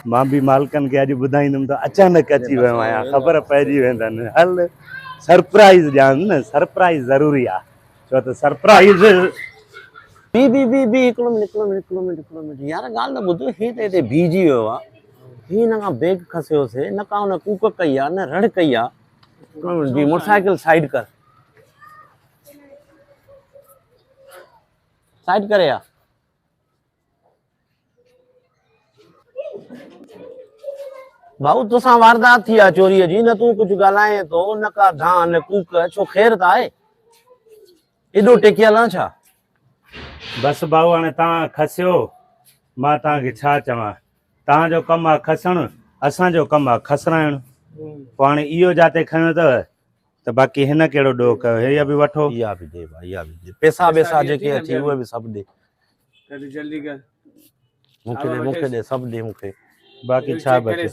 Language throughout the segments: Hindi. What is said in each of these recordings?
मां भी मालकन के अॼु ॿुधाईंदुमि त अचानक अची वियो आहियां, ख़बर पइजी वेंदनि। हल सरप्राइज़ ॾियानि न, सरप्राइज़ ज़रूरी आहे, छो त सरप्राइज़। बी हिकिड़ो मिनट यार, ॻाल्हि त ॿुधो, ही त हिते बीजी वियो आहे, ही हिन खां बैग खसियोसीं, न का हुन कूक कई आहे, न रड़ कई आहे। मोटरसाइकिल साइड कर, साइड करे या भाऊ, तोसां वारदात थी आहे चोरीअ जी, न तूं कुझु ॻाल्हाए थो, न का धान न कूक, छो ख़ैर त आहे? एॾो टेकियल आहे छा? बसि भाऊ, हाणे तव्हां खसियो, मां तव्हांखे छा चवां। तव्हांजो कमु आहे खसणु, असांजो कमु आहे खसराइणु। पोइ हाणे इहो जाते खयो अथव त बाक़ी हिन कहिड़ो ॾोह कयो, इहा बि वठो। इहा बि दे भाई, इहा बि दे, पैसा वैसा जेके अची उहे बि सभु दे, जल्दी कर, मूंखे दे, सभु दे मूंखे। बाक़ी छा बचे,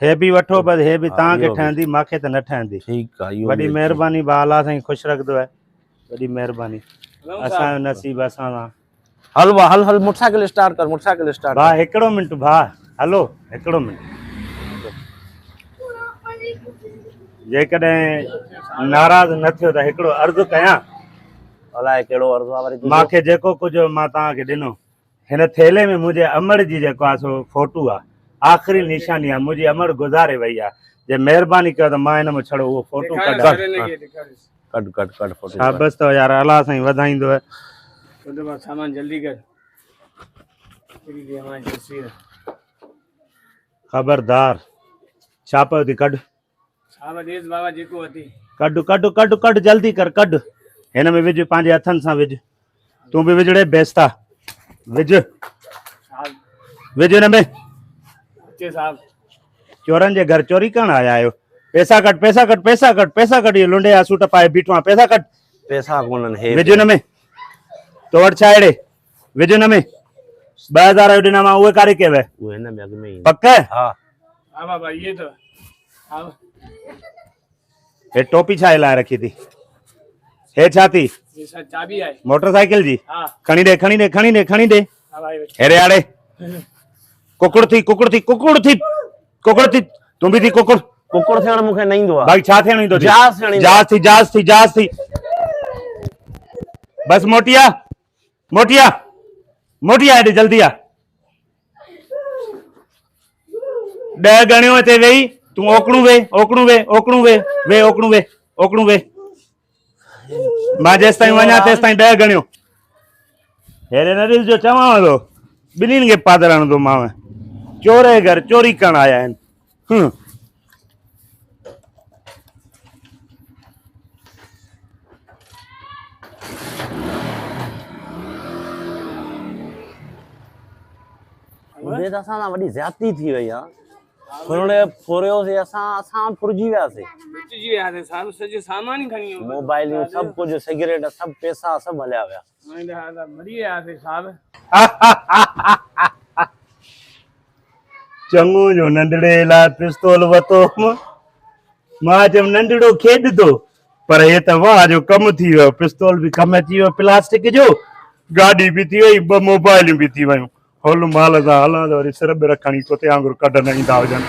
हे बि वठो, बसि हे बि तव्हांखे ठहंदी, मूंखे त न ठहंदी। ठीकु आहे, वॾी महिरबानी, बाला साईं ख़ुशि रखंदो आहे, वॾी महिरबानी। असांजो नसीब असां सां। हल वाह, हल हल, मोटरसाइकिल स्टार्ट कर, मोटरसाइकिल स्टार्ट भाउ हिकिड़ो मिंट, भाउ हलो हिकिड़ो मिंट। जेकॾहिं नाराज़ न थियो त हिकिड़ो अर्ज़ु कयां। अलाए कहिड़ो अर्ज़ु आहे वरी? मूंखे जेको कुझु मां तव्हांखे ॾिनो, हिन थेले में मुंहिंजे अमड़ जी जेको आहे सो फोटू आहे, आख़िरी निशानी आहे, मुंहिंजी अमड़ गुज़ारे वई आहे। जे महिरबानी कयो त मां हिन में छड़ो उहो फोटू कढां। कढ फोटो। शाबाश अथव यार, अलाह साईं वधाईंदो। सामान जल्दी कर। खबरदार, छा पियो थी कढ? बाबा जेको अथई कढ कढ कढ कढ, जल्दी कर, कढ। हिन में विझ, पंहिंजे हथनि सां विझ। तूं बि विझड़े बेस्ता, विझ विझ हिन में। चोरनि जे घर चोरी करण आया आहियो? पैसा कट, पैसा कट, पैसा कट, पैसा कट। इहो लुंडे जा सूट पाए बीठो आहे, पैसा कट। पैसा कोन्हनि, विझ हिन में। तो वटि छा हेड़े, विझ हिन में। 2000 जो ॾिना मां, उहे कारे कयव? उहे हिन में अॻ में ई। पक? हाँ बाबा, ये तो हे टोपी छा लाए रखी थी? हे छा थी? ये चाबी है मोटरसाइकिल जी। हाँ, खणी दे, खणी दे, खणी दे, खणी दे। हाँ भाई। हेरे आड़े कुकुड़ थी, कुकुड़ थी, कुकुड़ थी, कुकुड़ थी। तू भी थी कुकुड़? कुकुड़ थियण मूंखे न ईंदो आहे भाई। छा थियण ईंदो? जहाज थियण ईंदो आहे। जहाज थी, जहाज थी, जहाज थी। बस मोटिया, मोटिया, मोटिया, हेॾे जल्दी आ। 10 गणियो हिते वेही। तूं ओकड़ू वे, ओकड़ू वे, ओकड़ू वे, वे ओकड़ू वे, ओकड़ू वे। मां जेस ताईं वञा तेस ताईं 10 गणियो। हेरे न ॾिसजो, चवांव थो ॿिन्हिनि खे पादर हणंदो मां। चोर जे घर चोरी करण आया आहिनि। उहे त असां सां वॾी ज़्यादती थी वई आहे। फुरियोसीं असां फुरिजी वियासीं। सामान ही खणी मोबाइलियूं, सभु कुझु, सिगरेट, सभु पैसा, सभु हलिया विया। मरी वियासीं साहब। चङो जो नंढड़े लाइ पिस्तौल वरितो। मां चयमि नंढड़ो खेॾंदो, पर हे त वाह जो कमु थी वियो। पिस्तौल बि कमु अची वियो, प्लास्टिक जो। गाॾी बि थी वई, 2 मोबाइलियूं बि थी वयूं। होल माल सां हलां त वरी सिर ॿिर खणी कुते वांगुरु कढ न ईंदा हुजनि।